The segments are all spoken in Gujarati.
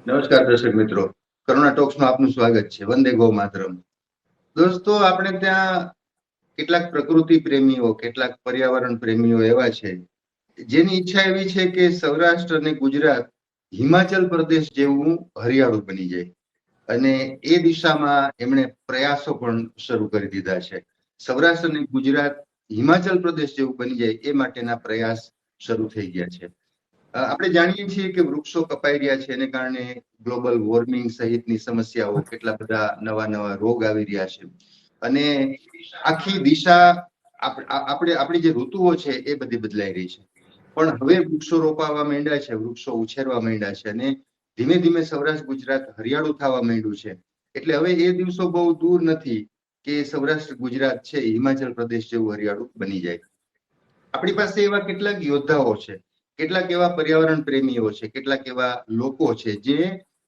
નમસ્કાર દર્શક મિત્રો, કરુણા ટોક્સમાં આપનું સ્વાગત છે. વંદે ગૌ માતરમ. દોસ્તો, આપણે ત્યાં કેટલાક પ્રકૃતિ પ્રેમીઓ, કેટલાક પર્યાવરણ પ્રેમીઓ એવા છે જેની ઈચ્છા એવી છે કે સૌરાષ્ટ્ર અને ગુજરાત હિમાચલ પ્રદેશ જેવું હરિયાળું બની જાય, અને એ દિશામાં એમણે પ્રયાસો પણ શરૂ કરી દીધા છે. સૌરાષ્ટ્ર અને ગુજરાત હિમાચલ પ્રદેશ જેવું બની જાય એ માટેના પ્રયાસ શરૂ થઈ ગયા છે. આપણે જાણીએ છીએ કે વૃક્ષો કપાઈ રહ્યા છે, એને કારણે ગ્લોબલ વોર્મિંગ સહિતની સમસ્યાઓ, કેટલા બધા નવા નવા રોગ આવી રહ્યા છે, અને આખી દિશા આપણી જે ઋતુઓ છે એ બધી બદલાઈ રહી છે. પણ હવે વૃક્ષો રોપાવા માંડ્યા છે, વૃક્ષો ઉછેરવા માંડ્યા છે, અને ધીમે ધીમે સૌરાષ્ટ્ર ગુજરાત હરિયાળું થવા માંડ્યું છે. એટલે હવે એ દિવસો બહુ દૂર નથી કે સૌરાષ્ટ્ર ગુજરાત છે હિમાચલ પ્રદેશ જેવું હરિયાળું બની જાય. આપણી પાસે એવા કેટલાક યોદ્ધાઓ છે, કેટલાક એવા પર્યાવરણ પ્રેમીઓ છે, કેટલાક એવા લોકો છે જે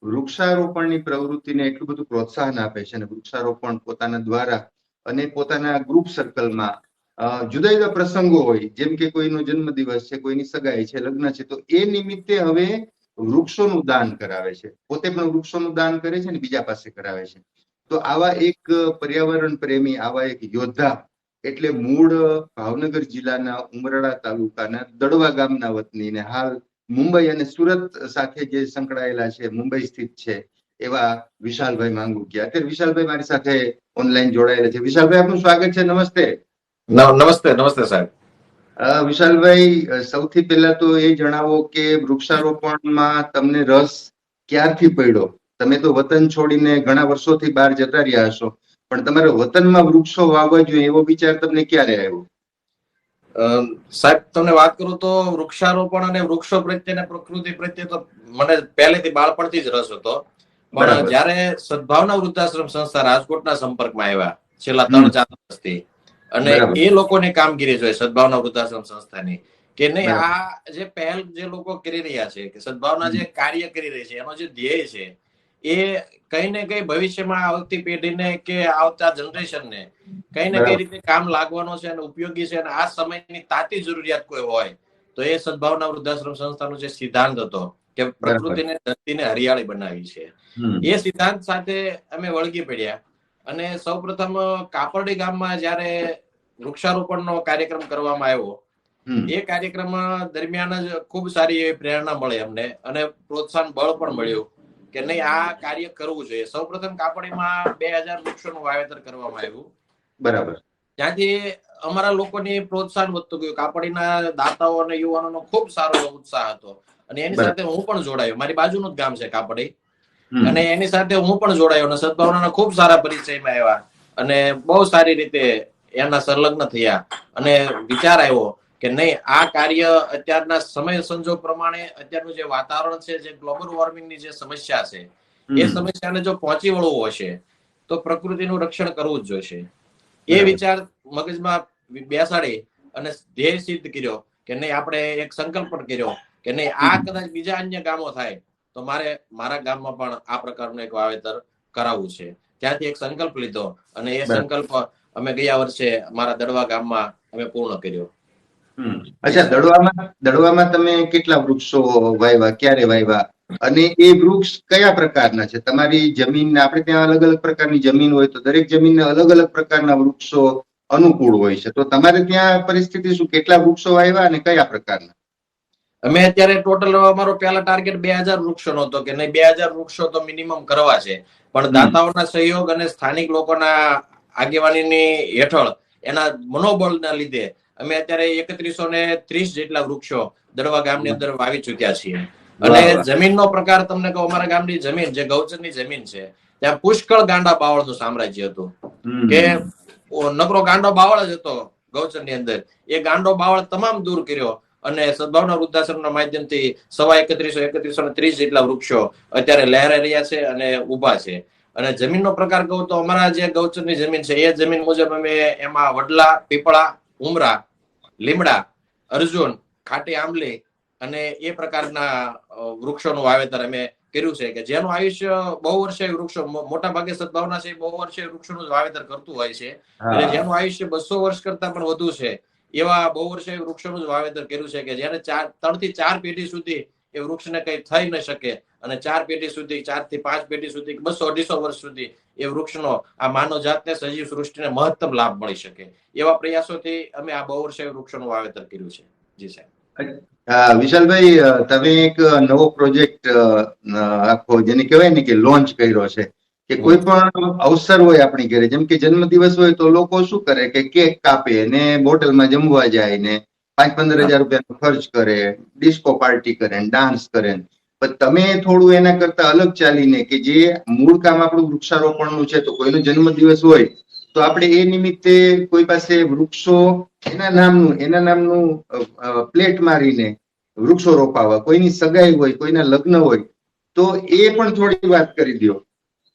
વૃક્ષારોપણની પ્રવૃત્તિને એટલું બધું પ્રોત્સાહન આપે છે, અને વૃક્ષારોપણ પોતાના દ્વારા અને પોતાના ગ્રુપ સર્કલમાં જુદા જુદા પ્રસંગો હોય, જેમ કે કોઈનો જન્મદિવસ છે, કોઈની સગાઈ છે, લગ્ન છે, તો એ નિમિત્તે હવે વૃક્ષોનું દાન કરાવે છે. પોતે પણ વૃક્ષોનું દાન કરે છે અને બીજા પાસે કરાવે છે. તો આવા એક પર્યાવરણ પ્રેમી, આવા એક યોદ્ધા એટલે મૂળ ભાવનગર જિલ્લાના ઉમરડા તાલુકાના દડવા ગામના વતની, ને હાલ મુંબઈ અને સુરત સાથે જે સંકળાયેલા છે, મુંબઈ સ્થિત છે, એવા વિશાલભાઈ માંગુકિયા. અત્યારે વિશાલભાઈ મારી સાથે ઓનલાઈન જોડાયેલા છે. વિશાલભાઈ, આપનું સ્વાગત છે. નમસ્તે. નમસ્તે નમસ્તે સાહેબ. વિશાલભાઈ, સૌથી પહેલા તો એ જણાવો કે વૃક્ષારોપણમાં તમને રસ ક્યારથી પડ્યો? તમે તો વતન છોડીને ઘણા વર્ષોથી બહાર જતા રહ્યા હશો, પણ તમારે વતનમાં વૃક્ષો વાવવા જોઈએ એવો વિચાર તમને ક્યારે આવ્યો? સાહેબ, તમને વાત કરું તો વૃક્ષારોપણ અને વૃક્ષો પ્રત્યે અને પ્રકૃતિ પ્રત્યે તો મને પહેલેથી બાળપણથી જ રસ હતો. પણ જયારે સદભાવના વૃદ્ધાશ્રમ સંસ્થા રાજકોટના સંપર્કમાં આવ્યા છેલ્લા 3-4 વર્ષથી, અને એ લોકોની કામગીરી જોઈએ સદભાવના વૃદ્ધાશ્રમ સંસ્થાની, કે નહીં આ જે પહેલ જે લોકો કરી રહ્યા છે, કે સદભાવના જે કાર્ય કરી રહી છે, એનો જે ધ્યેય છે એ કઈ ને કઈ ભવિષ્યમાં આવતી પેઢીને કે આવતા જનરેશનને કઈ ને કઈ રીતે કામ લાગવાનો છે અને ઉપયોગી છે, અને આ સમયની તાતી જરૂરિયાત કોઈ હોય તો એ સદભાવના વૃદ્ધાશ્રમ સંસ્થાનો જે સિદ્ધાંત હતો કે પ્રકૃતિને ધરતીને હરિયાળી બનાવી છે, એ સિદ્ધાંત સાથે અમે વળગી પડ્યા. અને સૌપ્રથમ કાપરડી ગામમાં જયારે વૃક્ષારોપણનો કાર્યક્રમ કરવામાં આવ્યો, એ કાર્યક્રમ દરમિયાન જ ખૂબ સારી એવી પ્રેરણા મળી અમને, અને પ્રોત્સાહન બળ પણ મળ્યું કે નહીં આ કાર્ય કરવું જોઈએ. સૌપ્રથમ કાપડીમાં 2000 વૃક્ષોનું વાવેતર કરવામાં આવ્યું. બરાબર. ત્યાંથી અમારા લોકોની પ્રોત્સાહન વધતું ગયું. કાપડીના દાતાઓ અને યુવાનોનો ખૂબ સારો ઉત્સાહ હતો, અને એની સાથે હું પણ જોડાયો. મારી બાજુનું જ ગામ છે કાપડી, અને એની સાથે હું પણ જોડાયો, અને સદભાવનાના ખૂબ સારા પરિચયમાં આવ્યા, અને બહુ સારી રીતે એના સંલગ્ન થયા. અને વિચાર આવ્યો કે નહીં આ કાર્ય અત્યારના સમય સંજોગ પ્રમાણે અત્યારનું જે વાતાવરણ છે, જે ગ્લોબલ વોર્મિંગની જે સમસ્યા છે, એ સમસ્યાને જો પહોંચી વળવું હશે તો પ્રકૃતિનું રક્ષણ કરવું જ જોઈશે. એ વિચાર મગજમાં બેસાડી અને ધ્યેય સિદ્ધ કર્યો કે નહીં, આપણે એક સંકલ્પ પણ કર્યો કે નહીં આ કદાચ બીજા અન્ય ગામો થાય તો મારે મારા ગામમાં પણ આ પ્રકારનું એક વાવેતર કરાવવું છે. ત્યાંથી એક સંકલ્પ લીધો, અને એ સંકલ્પ અમે ગયા વર્ષે મારા દડવા ગામમાં અમે પૂર્ણ કર્યો. અચ્છા, દડવામાં તમે કેટલા વૃક્ષો વાવ્યા, ક્યારે વાવ્યા, અને એ વૃક્ષ કયા પ્રકારના છે? તમારી જમીન, આપણે ત્યાં અલગ અલગ પ્રકારની જમીન હોય, તો દરેક જમીનને અલગ અલગ પ્રકારના વૃક્ષો અનુકૂળ હોય છે. તો તમારે ત્યાં પરિસ્થિતિ શું? કેટલા વૃક્ષો વાવ્યા અને કયા પ્રકારના? અમે અત્યારે ટોટલ અમારો પહેલા ટાર્ગેટ 2000 વૃક્ષોનો હતો કે નહીં 2000 વૃક્ષો તો મિનિમમ કરવા છે, પણ દાતાઓના સહયોગ અને સ્થાનિક લોકોના આગેવાનીની હેઠળ એના મનોબળના લીધે અમે અત્યારે 3130 જેટલા વૃક્ષો દડવા ગામની અંદર વાવી ચુક્યા છીએ. અને જમીનનો પ્રકાર તમને કહું, અમારા ગામની જમીન જે ગૌચરની જમીન છે, ત્યાં પુષ્કળ ગાંડા બાવળનું સામ્રાજ્ય હતું, કે નકરો ગાંડો બાવળ જ હતો ગૌચરની અંદર. એ ગાંડો બાવળ તમામ દૂર કર્યો, અને સદભાવના વૃદ્ધાશ્રમના માધ્યમથી 3130 જેટલા વૃક્ષો અત્યારે લહેરાઈ રહ્યા છે અને ઉભા છે. અને જમીનનો પ્રકાર કહું તો અમારા જે ગૌચરની જમીન છે, એ જમીન મુજબ અમે એમાં વડલા, પીપળા, ઉમરા, લીમડા, અર્જુન, ખાટી આંબલી અને એ પ્રકારના વૃક્ષોનું વાવેતર અમે કર્યું છે, કે જેનું આયુષ્ય બહુ વર્ષે વૃક્ષો, મોટા ભાગે સદભાવના છે બહુ વર્ષે વૃક્ષોનું વાવેતર કરતું હોય છે, એટલે જેનું આયુષ્ય 200 વર્ષ કરતા પણ વધુ છે એવા બહુ વર્ષે વૃક્ષોનું વાવેતર કર્યું છે, કે જેને 3 થી 4 પેઢી સુધી એ વૃક્ષને કઈ થઈ ન શકે અને 4 પેઢી સુધી, 4 થી 5 પેઢી સુધી, 200-250 વર્ષ સુધી એ વૃક્ષનો આ માનવ જાતને, સજીવ સૃષ્ટિને મહત્તમ લાભ મળી શકે એવા પ્રયાસોથી અમે આ બહુવર્ષીય વૃક્ષોનું વાવેતર કર્યું છે. જી સાહેબ. વિશાલભાઈ, તમે એક નવો પ્રોજેક્ટ આખો જેને કહેવાય ને કે લોન્ચ કર્યો છે કે કોઈ પણ અવસર હોય આપણી ઘરે, જેમ કે જન્મદિવસ હોય તો લોકો શું કરે કે કેક કાપે ને બોટલમાં જમવા જાય ને 5-15 હજાર રૂપિયાનો ખર્ચ કરે, ડિસ્કો પાર્ટી કરે, ડાન્સ કરે. પણ તમે થોડું એના કરતા અલગ ચાલીને કે જે મૂળ કામ આપણું વૃક્ષારોપણનું છે, તો કોઈનો જન્મદિવસ હોય તો આપણે એ નિમિત્તે કોઈ પાસે વૃક્ષો એના નામનું પ્લેટ મારીને વૃક્ષો રોપાવા, કોઈની સગાઈ હોય, કોઈના લગ્ન હોય તો એ પણ થોડી વાત કરી દો.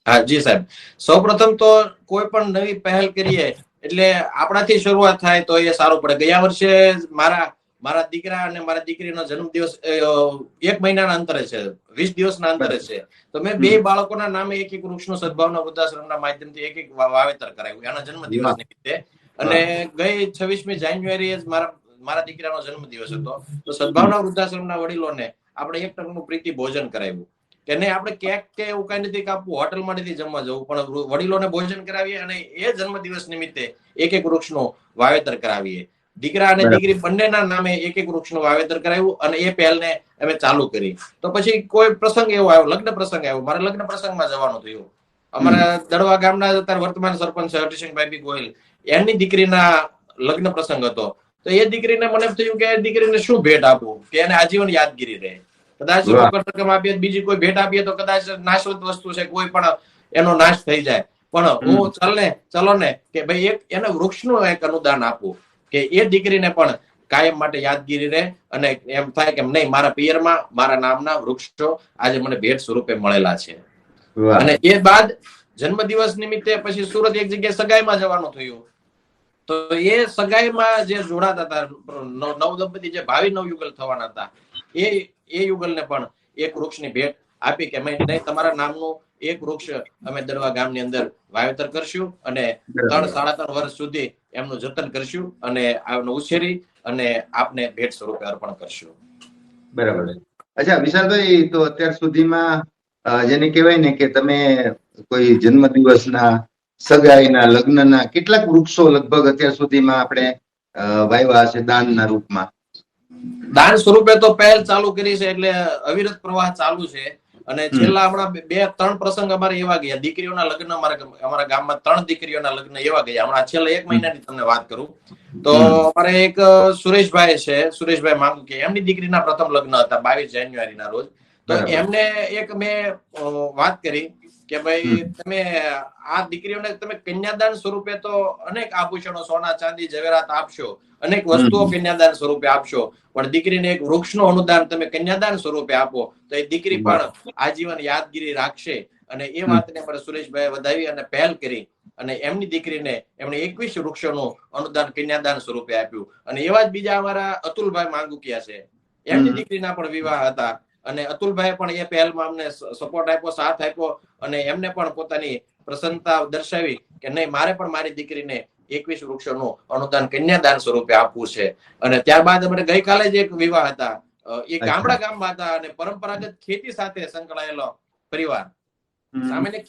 હા જી સાહેબ. સૌપ્રથમ તો કોઈ પણ નવી પહેલ કરીએ એટલે આપણાથી શરૂઆત થાય તો એ સારું પડે. ગયા વર્ષે મારા દીકરા અને મારા દીકરીનો જન્મદિવસ 1 મહિનાના અંતરે છે, 20 દિવસના અંતરે છે. તો મેં 2 બાળકોના નામે એક વૃક્ષનું સદભાવના વૃદ્ધાશ્રમના માધ્યમથી એક વાવેતર કરાવ્યું એના જન્મદિવસ નિમિત્તે. અને ગઈ 26મી જાન્યુઆરીએ મારા દીકરાનો જન્મદિવસ હતો. તો સદભાવના વૃદ્ધાશ્રમના વડીલોને આપણે 1 ટંકનું પ્રીતિ ભોજન કરાવ્યું કે નહીં, આપણે કેક કે એવું કઈ નથી કાપવું, હોટલમાં નથી જમવા જવું, પણ વડીલોને ભોજન કરાવીએ અને એ જન્મદિવસ નિમિત્તે એક વૃક્ષનું વાવેતર કરાવીએ. દીકરા અને દીકરી બંનેના નામે એક વૃક્ષનું વાવેતર કરાવ્યું અને એ પહેલને અમે ચાલુ કરી. તો પછી કોઈ પ્રસંગ એવો આવ્યો, લગ્ન પ્રસંગ આવ્યો, મારે લગ્ન પ્રસંગમાં જવાનું થયું. અમારા દડવા ગામના અત્યારે વર્તમાન સરપંચ હરસિંહભાઈ ગોહિલ, એમની દીકરીના લગ્ન પ્રસંગ હતો. તો એ દીકરીને મને થયું કે દીકરીને શું ભેટ આપવું કે એને આજીવન યાદગીરી રહે. કદાચ રોકડ રકમ આપીએ, બીજી કોઈ ભેટ આપીએ તો કદાચ નાશવંત વસ્તુ છે, કોઈ પણ એનો નાશ થઈ જાય. પણ હું ચલો ને કે ભાઈ એને વૃક્ષનું એક અનુદાન આપવું કે એ દીકરીને પણ કાયમ માટે યાદગીરી રહે અને એમ થાય કે નહીં, મારા પિયરમાં મારા નામના વૃક્ષો આજે મને ભેટ સ્વરૂપે મળેલા છે. અને એ બાદ જન્મદિવસ નિમિત્તે પછી સુરત એક જગ્યાએ સગાઈમાં જવાનું થયું. તો એ સગાઈમાં જે જોડાતા હતા નવદંપતિ, જે ભાવિ નવયુગલ થવાના હતા, એ યુગલને પણ એક વૃક્ષની ભેટ આપી કે નહીં, તમારા નામનું એક વૃક્ષ અમે દડવા ગામની અંદર વાવેતર કરશું અને 3-3.5 વર્ષ સુધી એમનું જતન કરશું અને આનો ઉછેરી અને આપને ભેટ સ્વરૂપે અર્પણ કરશું. બરાબર. અચ્છા વિશાલભાઈ, તો અત્યાર સુધીમાં જેને કહેવાય ને કે તમે કોઈ જન્મદિવસના, સગાઈના, લગ્નના કેટલાક વૃક્ષો લગભગ અત્યાર સુધીમાં આપણે વાવ્યા હશે દાનના રૂપમાં? દાન સ્વરૂપે તો પહેલ ચાલુ કરી છે, એટલે અવિરત પ્રવાહ ચાલુ છે. અને છેલ્લા હમણાં 2-3 પ્રસંગ અમારે એવા ગયા, દીકરીઓના લગ્ન અમારા ગામમાં 3 દીકરીઓના લગ્ન એવા ગયા. હમણાં છેલ્લા 1 મહિનાની તમને વાત કરું તો અમારે એક સુરેશભાઈ છે, સુરેશભાઈ માંગુકિયા, એમની દીકરીના પ્રથમ લગ્ન હતા 22 જાન્યુઆરીના રોજ. તો એમને એક મેં વાત કરી કે ભાઈ તમે આ દીકરીઓને તમે કન્યાદાન સ્વરૂપે તો અનેક આભૂષણો, સોના ચાંદી જવેરાત આપશો, અનેક વસ્તુઓ કન્યાદાન સ્વરૂપે આપશો, પણ દીકરીને એક વૃક્ષનું અનુદાન તમે કન્યાદાન સ્વરૂપે આપો તો એ દીકરી પણ આજીવન યાદગીરી રાખશે. અને એ વાતને અમારે સુરેશભાઈ વધાવી અને પહેલ કરી અને એમની દીકરીને એમણે 21 વૃક્ષોનું અનુદાન કન્યાદાન સ્વરૂપે આપ્યું. અને એવા જ બીજા અમારા અતુલભાઈ માંગુકિયા છે, એમની દીકરીના પણ વિવાહ હતા અને અતુલભાઈ પણ એ પહેલમાં અમને સપોર્ટ આપ્યો, સાથ આપ્યો અને એમને પણ પોતાની પ્રસન્નતા દર્શાવી કે નહીં, મારે પણ મારી દીકરીને 21 વૃક્ષોનું અનુદાન કન્યાદાન સ્વરૂપે આપવું છે. અને ત્યારબાદ અમારે ગઈકાલે જ એક વિવાહ હતા, એ ગામડા ગામમાં હતા અને પરંપરાગત ખેતી સાથે સંકળાયેલો પરિવાર, સામાન્ય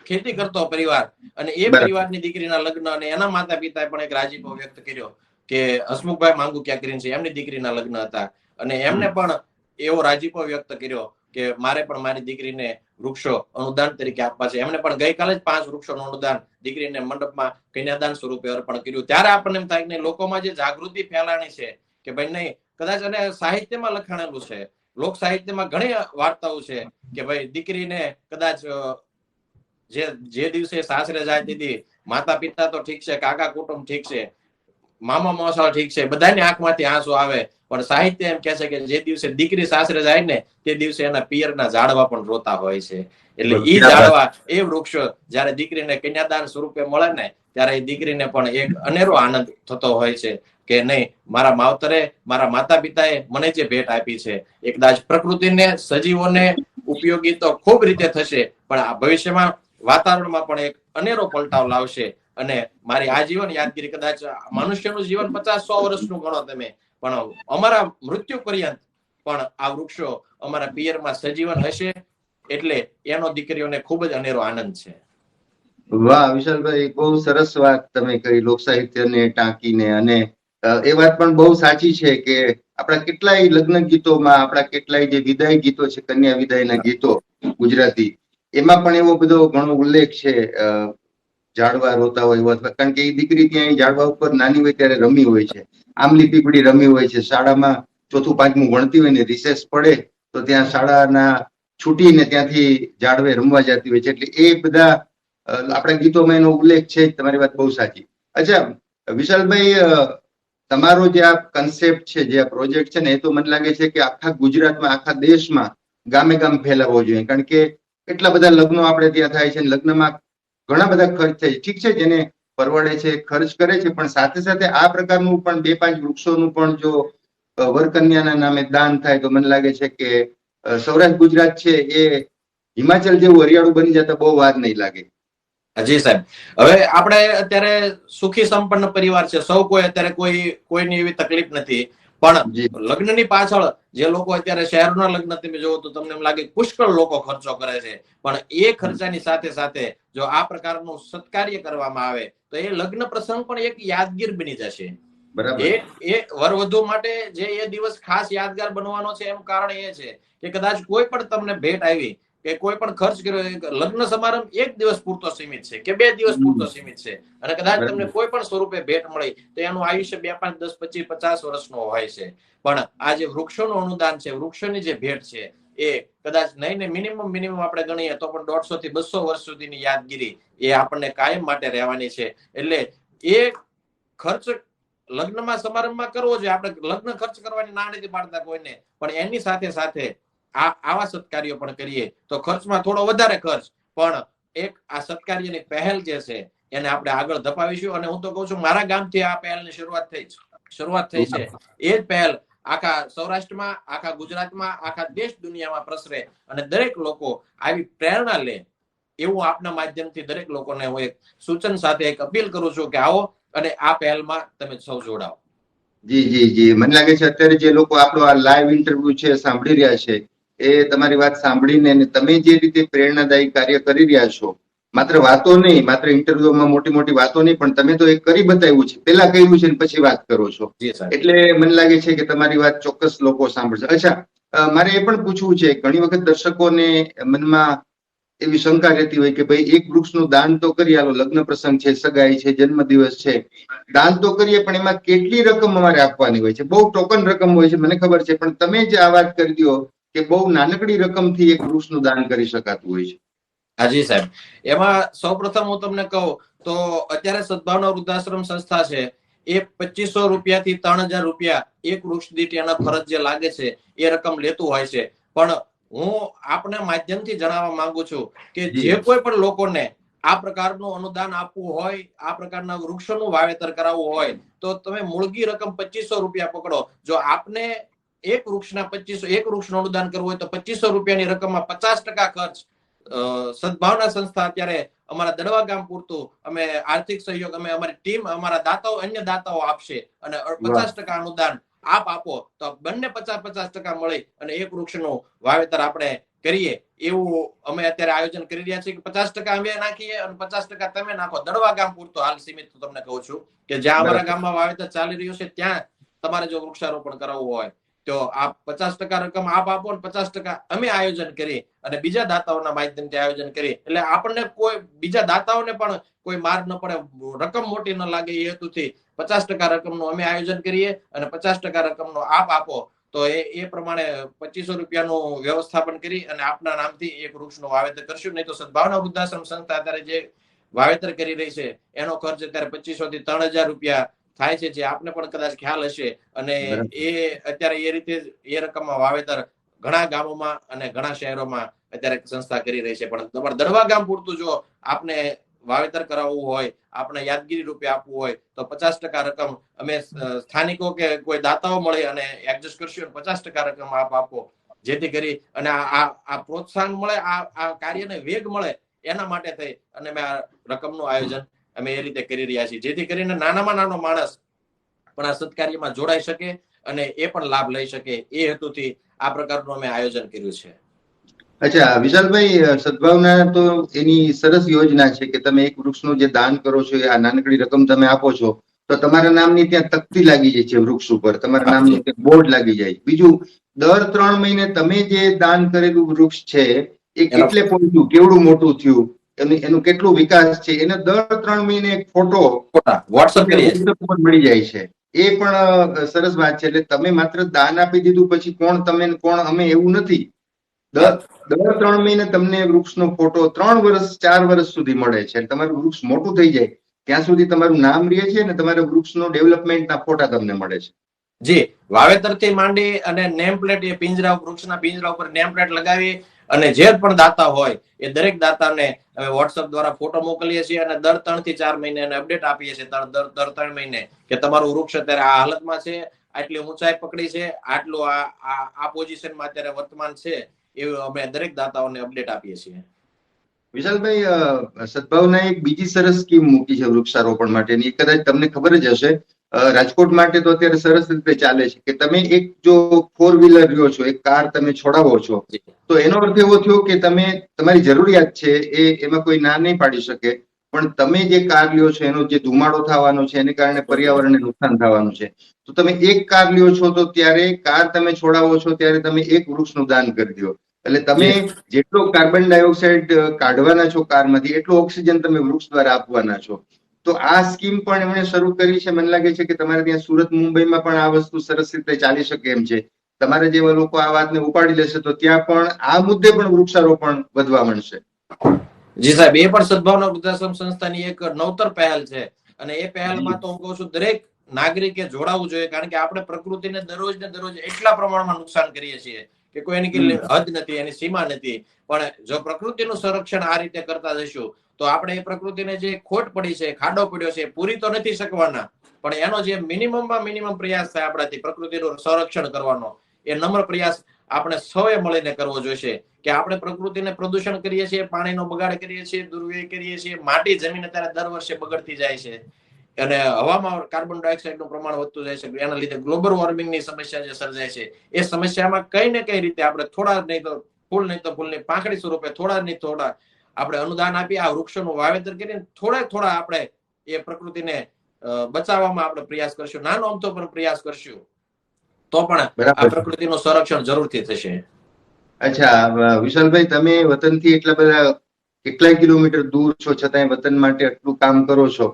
ખેતી કરતો પરિવાર, અને એ પરિવારની દીકરીના લગ્ન અને એના માતા પિતાએ પણ એક રાજીપો વ્યક્ત કર્યો કે હસમુખભાઈ માંગુકિયા કરીને છે, એમની દીકરીના લગ્ન હતા અને એમને પણ એવો રાજીપો વ્યક્ત કર્યો કે મારે પણ મારી દીકરીને વૃક્ષો અનુદાન તરીકે આપવા છે. એમને પણ ગઈકાલે જ 5 વૃક્ષોનું અનુદાન દીકરીને મંડપમાં કન્યાદાન સ્વરૂપે અર્પણ કર્યું. ત્યારે આપણને એમ થાય કે લોકોમાં જે જાગૃતિ ફેલાણી છે કે ભાઈ નહીં, કદાચ અને સાહિત્યમાં લખાણેલું છે, લોક સાહિત્યમાં ઘણી વાર્તાઓ છે કે ભાઈ દીકરીને કદાચ જે દિવસે સાસરે જાય તેથી માતા પિતા તો ઠીક છે, કાકા કુટુંબ ઠીક છે, મામા મોસા ઠીક છે, બધાની આંખમાંથી આંસુ આવે, પણ સાહિત્ય એમ કહે છે કે જે દિવસે દીકરી સાસરે જાય ને તે દિવસે એના પિયરના ઝાડવા પણ રોતા હોય છે. એટલે ઈ ઝાડવા, એ વૃક્ષો જયારે દીકરીને કન્યાદાન સ્વરૂપે મળે ને ત્યારે એ દીકરીને પણ એક અનેરો આનંદ થતો હોય છે કે નહીં, મારા માવતરે, મારા માતા પિતાએ મને જે ભેટ આપી છે એ કદાચ પ્રકૃતિને, સજીવોને ઉપયોગી તો ખૂબ રીતે થશે, પણ આ ભવિષ્યમાં વાતાવરણમાં પણ એક અનેરો પલટાવ લાવશે અને મારી આજીવન યાદગીરી, કદાચ મનુષ્યનું જીવન 50-100 વર્ષનું ગણો તમે, પણ અમારા મૃત્યુ પર્યંત પણ આ વૃક્ષો અમારા પિયરમાં સજીવન હશે એટલે એનો દીકરીઓને ખૂબ જ અનેરો આનંદ છે. વાહ વિશાલભાઈ, બહુ સરસ વાત તમે કરી લોક સાહિત્યને ટાંકીને. અને એ વાત પણ બહુ સાચી છે કે આપણા કેટલાય લગ્ન ગીતોમાં, આપણા કેટલાય જે વિદાય ગીતો છે, કન્યા વિદાયના ગીતો ગુજરાતી, એમાં પણ એવો બધો ઘણો ઉલ્લેખ છે ઝાડવા રોતા હોય એવો. કારણ કે એ દીકરી ત્યાં ઝાડવા ઉપર નાની હોય ત્યારે રમી હોય છે, આમલી પીપળી રમી હોય છે, શાળામાં ચોથું પાંચમું ભણતી હોય ને રિસેસ પડે તો ત્યાં શાળાના છૂટીને ત્યાંથી ઝાડવે રમવા જતી હોય છે. એટલે એ બધા આપણા ગીતોમાં એનો ઉલ્લેખ છે. તમારી વાત બહુ સાચી. અચ્છા વિશાલભાઈ, તમારો જે આ કન્સેપ્ટ છે, જે આ પ્રોજેક્ટ છે ને, એ તો મને લાગે છે કે આખા ગુજરાતમાં, આખા દેશમાં ગામે ગામ ફેલાવવો જોઈએ. કારણ કે એટલા બધા લગ્નો આપણે ત્યાં થાય છે, લગ્નમાં ઘણા બધા ખર્ચ થાય છે. ઠીક છે, જેને પરવડે છે ખર્ચ કરે છે, પણ સાથે સાથે આ પ્રકારનું પણ 2-5 વૃક્ષોનું પણ જો વરકન્યાના નામે દાન થાય તો મને લાગે છે કે સૌરાષ્ટ્ર ગુજરાત છે એ હિમાચલ જેવું હરિયાળું બની જતા બહુ વાર નહીં લાગે. જી સાહેબ, હવે આપણે અત્યારે સુખી સંપન્ન પરિવાર છે, સૌ કોઈ અત્યારે કોઈની એવી તકલીફ નથી. પણ લગ્નની પાછળ જે લોકો અત્યારે શહેરના લગ્ન તમે જોવો તો તમને એમ લાગે પુષ્કળ લોકો ખર્ચો કરે છે. પણ એ ખર્ચાની સાથે સાથે જો આ પ્રકારનું સત્કાર્ય કરવામાં આવે તો એ લગ્ન પ્રસંગ પણ એક યાદગીર બની જશે. એ વરવધુ માટે જે એ દિવસ ખાસ યાદગાર બનવાનો છે, એમ કારણ એ છે કે કદાચ કોઈ પણ તમને ભેટ આવી કે કોઈ પણ ખર્ચ કર્યો, લગ્ન સમારંભ એક દિવસ પૂરતો સીમિત છે કે 2 દિવસ પૂરતો સીમિત છે, અને કદાચ તમને કોઈ પણ સ્વરૂપે ભેટ મળી તો એનું આયુષ્ય 2, 5, 10, 25, 50 વર્ષનો હોય છે. પણ આ જે વૃક્ષોનું અનુદાન છે, વૃક્ષોની જે ભેટ છે, એ કદાચ નહીં ને મિનિમમ આપણે ગણીએ તો પણ 150 થી 200 વર્ષ સુધીની યાદગીરી એ આપણને કાયમ માટે રહેવાની છે. એટલે એ ખર્ચ લગ્નમાં સમારંભમાં કરવો જોઈએ. આપણે લગ્ન ખર્ચ કરવાની ના નથી પાડતા કોઈને, પણ એની સાથે સાથે આવા સત્કાર્યો પણ કરીએ તો ખર્ચમાં થોડો વધારે ખર્ચ, પણ એક આ સત્કાર્યની પહેલ જે છે એને આપણે આગળ ધપાવીશું. અને હું તો કહું છું, મારા ગામથી આ પહેલની શરૂઆત થઈ છે. એ જ પહેલ આખા સૌરાષ્ટ્રમાં, આખા ગુજરાતમાં, આખા દેશ દુનિયામાં પ્રસરે અને દરેક લોકો આવી પ્રેરણા લે, એવું આપના માધ્યમથી દરેક લોકોને હું એક સૂચન સાથે એક અપીલ કરું છું કે આવો અને આ પહેલમાં તમે સૌ જોડાઓ. જી, મને લાગે છે અત્યારે જે લોકો આપણો આ લાઈવ ઇન્ટરવ્યુ છે સાંભળી રહ્યા છે, એ તમારી વાત સાંભળીને તમે જે રીતે પ્રેરણાદાયી કાર્ય કરી રહ્યા છો, માત્ર વાતો નહીં, માત્ર ઇન્ટરવ્યુમાં મોટી વાતો નહીં, પણ તમે તો એક કરી બતાવ્યું છે. પેલા કહ્યું છે ને પછી વાત કરો છો, એટલે મને લાગે છે કે તમારી વાત ચોક્કસ લોકો સાંભળશે. અચ્છા, મારે એ પણ પૂછવું છે, ઘણી વખત દર્શકોને મનમાં એવી શંકા રહેતી હોય કે ભાઈ એક વૃક્ષનું દાન તો કરી આલો, લગ્ન પ્રસંગ છે, સગાઈ છે, જન્મદિવસ છે, દાન તો કરીએ, પણ એમાં કેટલી રકમ અમારે આપવાની હોય છે? બહુ ટોકન રકમ હોય છે, મને ખબર છે, પણ તમે જે આ વાત કરી દો કે બહુ નાનકડી રકમથી એક વૃક્ષનું દાન કરી શકાતું હોય છે. હાજી સાહેબ, એમાં સૌપ્રથમ હું તમને કહું તો અત્યારે સદભાવના વૃદ્ધાશ્રમ સંસ્થા છે એ 2500 રૂપિયાથી 3000 રૂપિયા એક વૃક્ષ દીઠ એના ખર્ચ જે લાગે છે એ રકમ લેતું હોય છે. પણ હું આપના માધ્યમથી જણાવવા માંગુ છું કે જે કોઈ પણ લોકોને આ પ્રકારનું અનુદાન આપવું હોય, આ પ્રકારના વૃક્ષોનું વાવેતર કરાવવું હોય તો તમે મૂળગી રકમ 2500 રૂપિયા પકડો. જો આપને એક વૃક્ષનું અનુદાન કરવું હોય તો 2500 રૂપિયાની રકમમાં 50% ખર્ચ સદભાવના સંસ્થા અત્યારે અમારા દડવા ગામ પૂરતું અમે આર્થિક સહયોગ, અમે અમારી ટીમ, અમારા દાતાઓ, અન્ય દાતાઓ આપશે અને 50% અનુદાન આપો તો બંને 50% મળી અને એક વૃક્ષનું વાવેતર આપણે કરીએ એવું અમે અત્યારે આયોજન કરી રહ્યા છીએ. 50% અમે નાખીએ અને 50% તમે નાખો. દડવા ગામ પૂરતો હાલ સીમિત તમને કહું છું કે જ્યાં અમારા ગામમાં વાવેતર ચાલી રહ્યું છે ત્યાં તમારે જો વૃક્ષારોપણ કરાવવું હોય તો આપ 50% રકમ આપો અને 50% અમે આયોજન કરી અને બીજા દાતાઓના માધ્યમથી આયોજન કરી, એટલે આપણને કોઈ બીજા દાતાઓને પણ કોઈ માર ન પડે, રકમ મોટી ન લાગે એ હેતુથી 50% રકમનું અમે આયોજન કરીએ અને 50% રકમનો આપ આપો તો એ પ્રમાણે 2500 રૂપિયાનું વ્યવસ્થાપન કરી અને આપના નામથી એક વૃક્ષનું વાવેતર કરશું. નહીં તો સદભાવના વૃદ્ધાશ્રમ સંસ્થા અત્યારે જે વાવેતર કરી રહી છે એનો ખર્ચ અત્યારે 2500 થી 3000 રૂપિયા થાય છે, જે આપને પણ કદાચ ખ્યાલ હશે. અને એ અત્યારે એ રીતે એ રકમમાં વાવેતર ઘણા ગામોમાં અને ઘણા શહેરોમાં અત્યારે સંસ્થા કરી રહી છે. પણ તમારા દડવા ગામ પૂરતું જો આપને વાવેતર કરાવવું હોય, આપણે યાદગીરી રૂપે આપવું હોય તો 50% રકમ અમે સ્થાનિકો કે કોઈ દાતાઓ મળે અને એડજસ્ટ કરશું. 50% રકમ આપો જેથી કરી અને આ પ્રોત્સાહન મળે, આ કાર્યને વેગ મળે એના માટે થઈ અને મેં આ રકમનું આયોજન અમે એ રીતે કરી રહ્યા છીએ, જેથી કરીને નાનામાં નાનો માણસ પણ આ સત્કાર્યમાં જોડાઈ શકે અને એ પણ લાભ લઈ શકે એ હેતુથી આ પ્રકારનું અમે આયોજન કર્યું છે. અચ્છા વિશાલભાઈ, સદભાવના તો એની સરસ યોજના છે કે તમે એક વૃક્ષનું જે દાન કરો છો, આ નાનકડી રકમ તમે આપો છો તો તમારા નામની ત્યાં તકતી લાગી જાય છે વૃક્ષ ઉપર, તમારા નામનું ત્યાં બોર્ડ લાગી જાય. બીજું, દર 3 મહિને તમે જે દાન કરેલું વૃક્ષ છે એ કેટલે પહોંચ્યું, કેવડું મોટું થયું, એનું કેટલું વિકાસ છે, એને દર 3 મહિને એક ફોટો વોટ્સઅપ કરીએ ઉપર મળી જાય છે. એ પણ સરસ વાત છે. એટલે તમે માત્ર દાન આપી દીધું પછી કોણ તમે કોણ અમે એવું નથી. દર 3 મહિને તમને વૃક્ષનો ફોટો 3 વર્ષ 4 વર્ષ સુધી મળે છે. તમારું વૃક્ષ મોટું થઈ જાય ત્યાં સુધી તમારું નામ રહે છે અને તમારા વૃક્ષનો ડેવલપમેન્ટના ફોટા તમને મળે છે. જી, વાવેતરથી માંડી અને નેમ પ્લેટ, એ પિંજરા, વૃક્ષના પિંજરા ઉપર નેમ પ્લેટ લગાવી અને જે પણ દાતા હોય એ દરેક દાતાને અમે વોટ્સઅપ દ્વારા ફોટો મોકલીએ છીએ અને દર 3 થી 4 મહિને એને અપડેટ આપીએ છીએ. દર 3 મહિને કે તમારું વૃક્ષ અત્યારે આ હાલતમાં છે, આટલી ઊંચાઈ પકડી છે, આટલું આ પોઝિશનમાં અત્યારે વર્તમાન છે, એવું અમે દરેક દાતાઓને અપડેટ આપીએ છીએ. વિશાલભાઈ, સદભાવના એક બીજી સરસ સ્કીમ મૂકી છે વૃક્ષારોપણ માટેની, કદાચ તમને ખબર જ હશે. રાજકોટ માટે તો અત્યારે સરસ રીતે ચાલે છે કે તમે એક જો 4 વ્હીલર લ્યો છો, એક કાર તમે છોડાવો છો, તો એનો અર્થ એવો થયો કે તમે તમારી જરૂરિયાત છે એમાં કોઈ ના નહીં પાડી શકે, પણ તમે જે કાર લ્યો છો એનો જે ધુમાડો થવાનો છે એને કારણે પર્યાવરણને નુકસાન થવાનું છે. તો તમે એક કાર લ્યો છો તો ત્યારે કાર તમે છોડાવો છો ત્યારે તમે એક વૃક્ષનું દાન કરી દો. એટલે તમે જેટલો કાર્બન ડાયોક્સાઇડ કાઢવાના છો કારમાંથી, એટલો ઓક્સિજન તમે વૃક્ષ દ્વારા આપવાના છો. તો આ સ્કીમ પણ એમણે શરૂ કરી છે. મને લાગે છે કે તમારે ત્યાં સુરત, મુંબઈમાં પણ આ વસ્તુ સરસ રીતે ચાલી શકે એમ છે. તમારા જેવા લોકો આ વાતને ઉપાડી લેશે તો ત્યાં પણ આ મુદ્દે પણ વૃક્ષારોપણ વધવા માંડશે. જી સાહેબ, એ પણ સદભાવના વૃદ્ધાશ્રમ સંસ્થાની એક નવતર પહેલ છે અને એ પહેલમાં તો હું કહું છું દરેક નાગરિકે જોડાવું જોઈએ, કારણ કે આપણે પ્રકૃતિને દરરોજ ને દરરોજ એટલા પ્રમાણમાં નુકસાન કરીએ છીએ કે કોઈની કઈ હદ નથી, એની સીમા નથી. પણ જો પ્રકૃતિનું સંરક્ષણ આ રીતે કરતા જઈશું તો આપણે એ પ્રકૃતિને જે ખોટ પડી છે, ખાડો પડ્યો છે, પૂરી તો નથી શકવાના, પણ એનો જે મિનિમમમાં મિનિમમ પ્રયાસ થાય આપણાથી પ્રકૃતિનું સંરક્ષણ કરવાનો, એ નમ્ર પ્રયાસ આપણે સૌએ મળીને કરવો જોઈશે. કે આપણે પ્રકૃતિને પ્રદૂષણ કરીએ છીએ, પાણીનો બગાડ કરીએ છીએ, દુર્વ્યય કરીએ છીએ, માટી, જમીન અત્યારે દર વર્ષે બગડતી જાય છે અને હવામાં કાર્બન ડાયોક્સાઇડનું પ્રમાણ વધતું જાય છે. એના લીધે ગ્લોબલ વોર્મિંગની સમસ્યા જે સર્જાય છે, એ સમસ્યામાં કઈ ને કઈ રીતે આપણે થોડા નહીં તો ફૂલની પાંખડી સ્વરૂપે થોડા નહીં થોડા આપણે અનુદાન આપી આ વૃક્ષોનું વાવેતર કરીને થોડા આપણે એ પ્રકૃતિને બચાવવામાં આપણે પ્રયાસ કરશું, નાનો અમથો પણ પ્રયાસ કરશું તો પણ આ પ્રકૃતિનું સંરક્ષણ જરૂરથી થશે. અચ્છા વિશાલભાઈ, તમે વતનથી એટલા બધા કેટલાય કિલોમીટર દૂર છો છતાંય વતન માટે આટલું કામ કરો છો,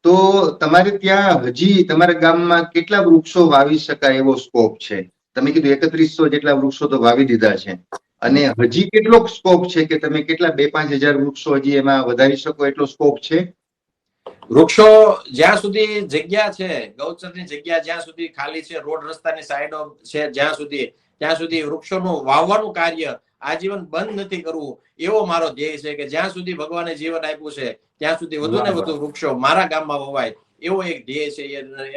તો તમારે ત્યાં હજી તમારા ગામમાં કેટલા વૃક્ષો વાવી શકાય એવો સ્કોપ છે? તમે કીધું 3100 જેટલા વૃક્ષો તો વાવી દીધા છે, અને હજી કેટલો સ્કોપ છે કે તમે કેટલા 2-5 હજાર વૃક્ષો હજી એમાં વધારી શકો એટલો સ્કોપ છે? વૃક્ષો જ્યાં સુધી જગ્યા છે, ગૌચરની જગ્યા જ્યાં સુધી ખાલી છે, રોડ રસ્તાની સાઈડો છે ત્યાં સુધી વૃક્ષોનું વાવવાનું કાર્ય આજીવન બંધ નથી કરવું, એવો મારો ધ્યેય છે કે જ્યાં સુધી ભગવાને જીવન આપ્યું છે ત્યાં સુધી વધુ ને વધુ વૃક્ષો મારા ગામમાં વવાય, એવો એક ધ્યેય છે.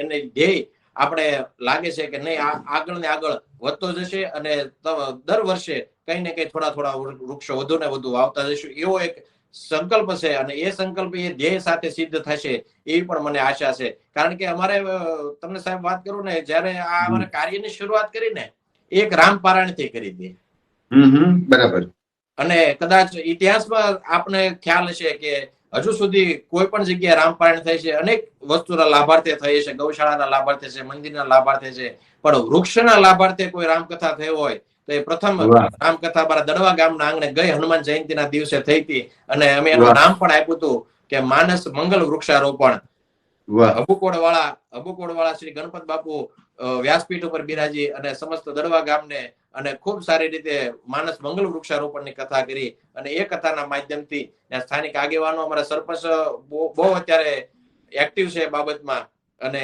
એને ધ્યેય આપણે લાગે છે કે નહીં, આગળ ને આગળ વધતો જશે અને દર વર્ષે કઈ ને કઈ થોડા વૃક્ષો વધુ ને વધુ વાવતા જઈશું, એવો એક સંકલ્પ છે. અને એ સંકલ્પ એ ધ્યેય સાથે સિદ્ધ થશે એવી પણ મને આશા છે. કારણ કે અમારે તમને સાહેબ વાત કરું ને, જયારે આ અમારે કાર્યની શરૂઆત કરી ને, એક રામપારાયણથી કરી હતી. બરાબર. અને કદાચ ઇતિહાસમાં આપને ખ્યાલ હશે કે હજુ સુધી કોઈ પણ જગ્યાએ રામપારાયણ થાય છે, અનેક વસ્તુના લાભાર્થે થઈ છે, ગૌશાળાના લાભાર્થે છે, મંદિરના લાભાર્થે છે, પણ વૃક્ષના લાભાર્થે કોઈ રામકથા થઈ હોય તો એ પ્રથમ રામકથા મારા દડવા ગામના આંગણે ગઈ હનુમાન જયંતિના દિવસે થઈ હતી અને અમે એનું નામ પણ આપ્યું હતું કે માનસ મંગલ વૃક્ષારોપણ. અબુકોડવાળા શ્રી ગણપત બાપુ વ્યાસપીઠ ઉપર બિરાજી અને સમસ્ત દડવા ગામને અને ખૂબ સારી રીતે માનસ મંગલ વૃક્ષારોપણની કથા કરી અને એ કથાના માધ્યમથી સ્થાનિક આગેવાનો, અમારા સરપંચ બહુ અત્યારે એક્ટિવ છે બાબતમાં, અને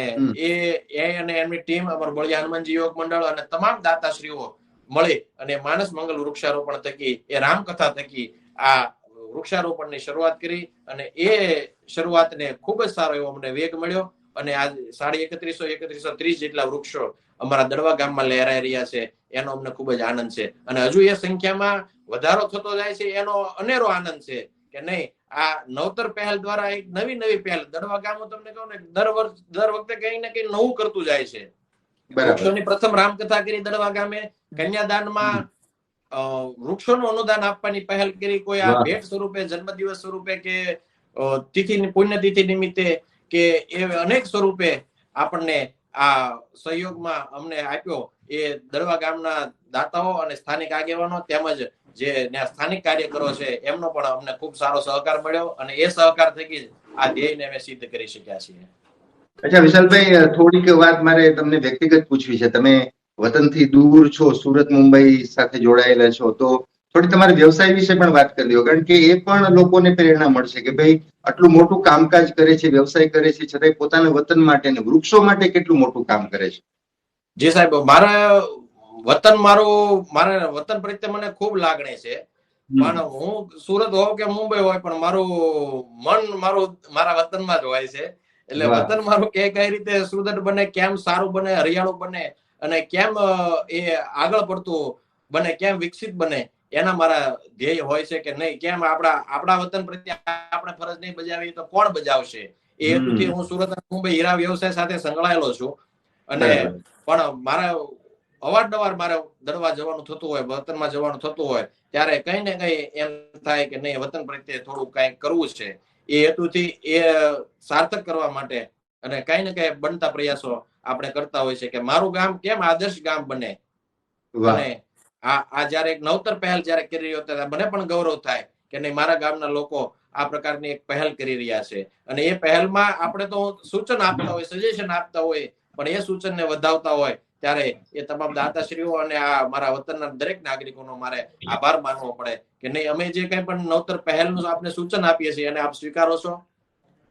અને એમની ટીમ, અમારું બળિયા હનુમાનજી યોગ મંડળ અને તમામ દાતાશ્રીઓ મળી અને માનસ મંગલ વૃક્ષારોપણ થકી, એ રામકથા થકી આ વૃક્ષારોપણની શરૂઆત કરી અને એ શરૂઆતને ખૂબ જ સારો એવો અમને વેગ મળ્યો અને આ 3130 જેટલા વૃક્ષો અમારા દડવા ગામમાં લહેરાઈ રહ્યા છે, એનો અમને ખૂબ જ આનંદ છે. અને હજુ એ સંખ્યામાં વધારો થતો જાય છે, એનો અનેરો આનંદ છે કે નહીં, આ નવતર પહેલ દ્વારા એક નવી પહેલ દડવા ગામો, તમને કહું ને, દર વખતે કઈ ને કઈ નવું કરતું જાય છે. વૃક્ષોની પ્રથમ રામકથા કરી દડવા ગામે, કન્યાદાનમાં વૃક્ષોનું અનુદાન આપવાની પહેલ કરી, કોઈ આ ભેટ સ્વરૂપે, જન્મદિવસ સ્વરૂપે કે તિથિ પુણ્યતિથિ નિમિત્તે કે એ અનેક સ્વરૂપે આપણને આ સહયોગમાં અમને આપ્યો એ દડવા ગામના દાતાઓ અને સ્થાનિક આગેવાનો તેમજ જે સ્થાનિક કાર્યકરો છે એમનો પણ અમને ખૂબ સારો સહકાર મળ્યો અને એ સહકાર થકી આ ધ્યેયને અમે સિદ્ધ કરી શક્યા છીએ. અચ્છા વિશાલભાઈ, થોડીક વાત મારે તમને વ્યક્તિગત પૂછવી છે. તમે વતનથી દૂર છો, સુરત મુંબઈ સાથે જોડાયેલા છો, તો થોડી તમારા વ્યવસાય વિશે પણ વાત કરી દો, કારણ કે એ પણ લોકોને પ્રેરણા મળશે કે ભાઈ આટલું મોટું કામકાજ કરે છે, વ્યવસાય કરે છે, છતાંય પોતાના વતન માટે ને વૃક્ષો માટે કેટલું મોટું કામ કરે છે. જી સાહેબ, મારા વતન પ્રત્યે મને ખૂબ લાગણી છે, પણ હું સુરત હોઉં કે મુંબઈ હોય પણ મારું મન મારા વતનમાં જ હોય છે. એટલે વતન મારું કઈ રીતે સુદૃઢ બને, કેમ સારું બને, હરિયાળું બને અને કેમ એ આગળ પડતું બને, કેમ વિકસિત બને, એના મારા ધ્યેય હોય છે કે નહીં, કેમ આપણા વતન પ્રત્યે આપણે ફરજ નહીં બજાવીએ તો કોણ બજાવશે, એ હેતુથી હું સુરત અને મુંબઈ હીરા વ્યવસાય સાથે સંકળાયેલો છું. અને પણ મારે અવારનવાર મારે દડવા જવાનું થતું હોય, વતનમાં જવાનું થતું હોય, ત્યારે કઈ ને કઈ એમ થાય કે નહીં, વતન પ્રત્યે થોડું કઈ કરવું છે. એ હેતુથી એ સાર્થક કરવા માટે અને કઈ ને કઈ બનતા પ્રયાસો આપણે કરતા હોય છે કે મારું ગામ કેમ આદર્શ ગામ બને. અને આ જયારે એક નવતર પહેલ જયારે કરી રહ્યો હતો, મને પણ ગૌરવ થાય કે નહીં, મારા ગામના લોકો આ પ્રકારની એક પહેલ કરી રહ્યા છે. અને એ પહેલમાં આપણે તો સૂચન આપતા હોય, સજેશન આપતા હોય, પણ એ સૂચનને વધાવતા હોય ત્યારે એ તમામ દાતાશ્રીઓ અને આ મારા વતનના દરેક નાગરિકોનો મારે આભાર માનવો પડે કે નહીં, અમે જે કઈ પણ નવતર પહેલનું આપને સૂચન આપીએ છીએ અને આપ સ્વીકારો છો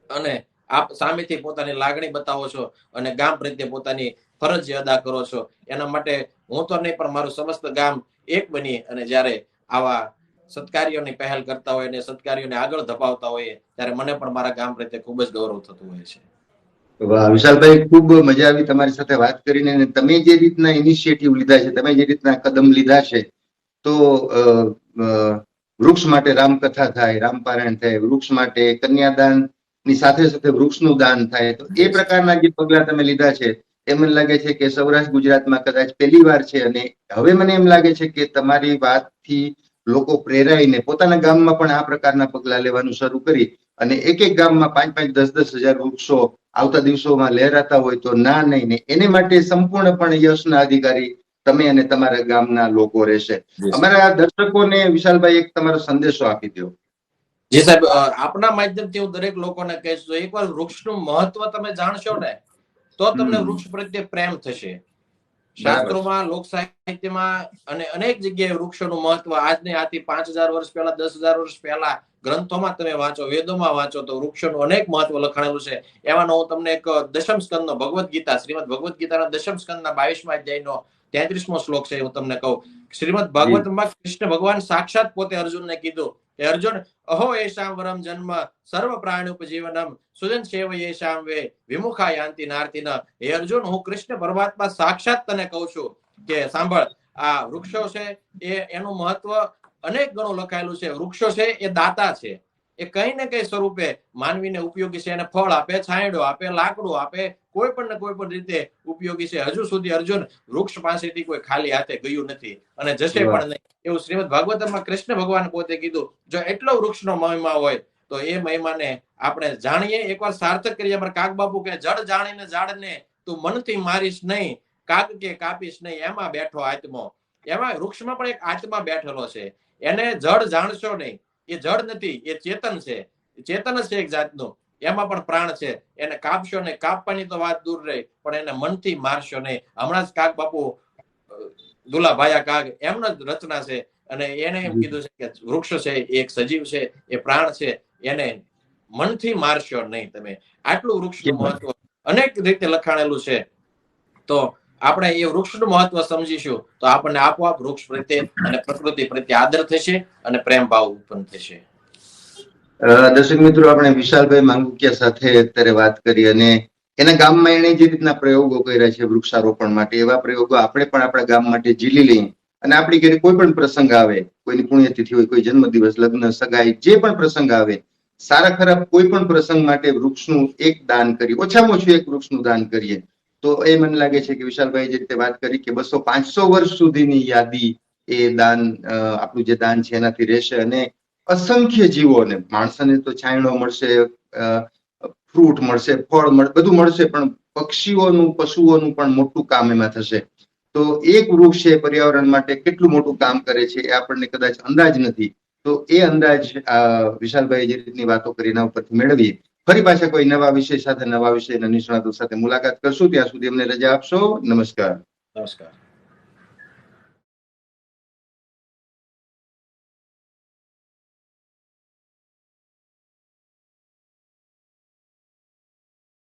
અને આપ સામેથી પોતાની લાગણી બતાવો છો અને ગામ પ્રત્યે પોતાની ફરજ અદા કરો છો. એના માટે હું તો નહીં પણ મારું સમસ્ત ગામ એક બની અને જયારે આવા સત્કાર્યોની પહેલ કરતા હોય અને સત્કાર્યોને આગળ ધપાવતા હોઈએ ત્યારે મને પણ મારા ગામ પ્રત્યે ખૂબ જ ગૌરવ થતું હોય છે. વાહ વિશાલભાઈ, ખૂબ મજા આવી તમારી સાથે વાત કરીને. અને તમે જે રીતના ઇનિશિયેટિવ લીધા છે, તમે જે રીતના કદમ લીધા છે, તો વૃક્ષ માટે રામકથા થાય, રામપારાયણ થાય, વૃક્ષ માટે કન્યાદાન ની સાથે સાથે વૃક્ષનું દાન થાય, તો એ પ્રકારના જે પગલા તમે લીધા છે એ મને લાગે છે કે સૌરાષ્ટ્ર ગુજરાતમાં કદાચ પહેલી વાર છે. અને હવે મને એમ લાગે છે કે તમારી વાતથી લોકો પ્રેરાઈને પોતાના ગામમાં પણ આ પ્રકારના પગલા લેવાનું શરૂ કરી અને એક ગામમાં 5-5, 10-10 હજાર વૃક્ષો આવતા દિવસોમાં લહેરાતા હોય તો ના નહીં ને એને માટે સંપૂર્ણપણે યશના અધિકારી તમે અને તમારા ગામના લોકો રહેશે. અમારા દર્શકોને વિશાલભાઈ એક તમારો સંદેશો આપી દો. જી સાહેબ, આપના માધ્યમથી હું દરેક લોકોને કહીશ, તો એકવાર વૃક્ષનું મહત્વ તમે જાણશો ને તો તમને વૃક્ષ પ્રત્યે પ્રેમ થશે. શાસ્ત્રોમાં, લોક સાહિત્યમાં અને અનેક જગ્યાએ વૃક્ષોનું મહત્વ આજને આથી 5000 વર્ષ પહેલા, 10,000 વર્ષ પહેલા ગ્રંથોમાં તમે વાંચો, વેદોમાં વાંચો તો વૃક્ષોનું અનેક મહત્વ લખાણેલું છે. એમાંનો હું તમને એક દશમ સ્કંદનો ભગવદ્ ગીતા, શ્રીમદ ભગવદ્ ગીતાના દશમ સ્કંદના 22મા અધ્યાયનો 33મો શ્લોક છે, હું તમને કહું. શ્રીમદ ભાગવતમાં કૃષ્ણ ભગવાન સાક્ષાત પોતે અર્જુનને કીધું કે અર્જુન, અહો એશામ વરમ જન્મ સર્વ પ્રાણી ઉપજીવનમ સુજન સેવ એશામ વે વિમુખા યાંતિ નાર્તિન. હે અર્જુન, હું કૃષ્ણ પરમાત્મા સાક્ષાત તને કહું છું કે સાંભળ, આ વૃક્ષો છે એનું મહત્વ અનેક ગણું લખાયેલું છે. વૃક્ષો છે એ દાતા છે, એ કઈ ને કઈ સ્વરૂપે માનવીને ઉપયોગી છે. એને ફળ આપે, છાંયડો આપે, લાકડું આપે, કોઈ પણ ને કોઈ પણ રીતે ઉપયોગી છે. હજુ સુધી અર્જુન વૃક્ષ પાસેથી કોઈ ખાલી હાથે ગયું નથી અને જશે પણ નહીં, એવું શ્રીમદ ભાગવતમાં કૃષ્ણ ભગવાન પોતે કીધું. જો એટલો વૃક્ષનો મહિમા હોય તો એ મહિમાને આપણે જાણીએ, એકવાર સાર્થક કરીએ. અમારા કાગ બાપુ કે જડ જાણીને ઝાડને તું મનથી મારીશ નહીં, કાગ કે કાપીશ નહીં, એમાં બેઠો આત્મો. એમાં વૃક્ષમાં પણ એક આત્મા બેઠેલો છે. એને જડ જાણશો નહીં, એ જડ નથી, એ ચેતન છે. ચેતન જ છે એક જાતનું, એમાં પણ પ્રાણ છે. એને કાપશો નહીં, કાપવાની તો વાત દૂર રહી, પણ એને મનથી મારશો નહીં. હમણાં જ કાગ બાપુ દુલાભાયા કાગ એમનો જ રચના છે અને એને એમ કીધું છે કે વૃક્ષ છે એ એક સજીવ છે, એ પ્રાણ છે, એને મનથી મારશો નહીં તમે. આટલું વૃક્ષનું મહત્વ અનેક રીતે લખાણેલું છે. તો આપણે એ વૃક્ષનું મહત્વ સમજીશું તો આપણને આપોઆપ વૃક્ષ પ્રત્યે અને પ્રકૃતિ પ્રત્યે આદર થશે અને પ્રેમ ભાવ ઉત્પન્ન થશે. દર્શક મિત્રો, આપણે વિશાલભાઈ માંગુકિયા સાથે અત્યારે વાત કરી અને એના ગામમાં એને જે રીતના પ્રયોગો કર્યા છે વૃક્ષારોપણ માટે, એવા પ્રયોગો આપણે પણ આપણા ગામ માટે ઝીલી લઈએ અને આપણી ઘરે કોઈ પણ પ્રસંગ આવે, કોઈની પુણ્યતિથિ હોય, કોઈ જન્મદિવસ, લગ્ન, સગાઈ, જે પણ પ્રસંગ આવે, સારા ખરાબ કોઈ પણ પ્રસંગ માટે વૃક્ષનું એક દાન કરીએ, ઓછામાં ઓછું એક વૃક્ષનું દાન કરીએ તો એ મને લાગે છે કે વિશાલભાઈ જે રીતે વાત કરી કે 200-500 વર્ષ સુધીની યાદી એ દાન આપણું જે દાન છે એનાથી રહેશે, અને અસંખ્ય જીવોને, માણસોને તો છાંયડો મળશે, ફ્રૂટ મળશે, ફળ મળશે, બધું મળશે, પણ પક્ષીઓનું, પશુઓનું પણ મોટું કામ એમાં થશે. તો એક વૃક્ષ એ પર્યાવરણ માટે કેટલું મોટું કામ કરે છે એ આપણને કદાચ અંદાજ નથી. તો એ અંદાજ વિશાલભાઈ જે રીતની વાતો કરી એના ઉપરથી મેળવીએ. ફરી પાછા કોઈ નવા વિષય સાથે, નવા વિષયના નિષ્ણાતો સાથે મુલાકાત કરશું. ત્યાં સુધી અમને રજા આપશો. નમસ્કાર. નમસ્કાર.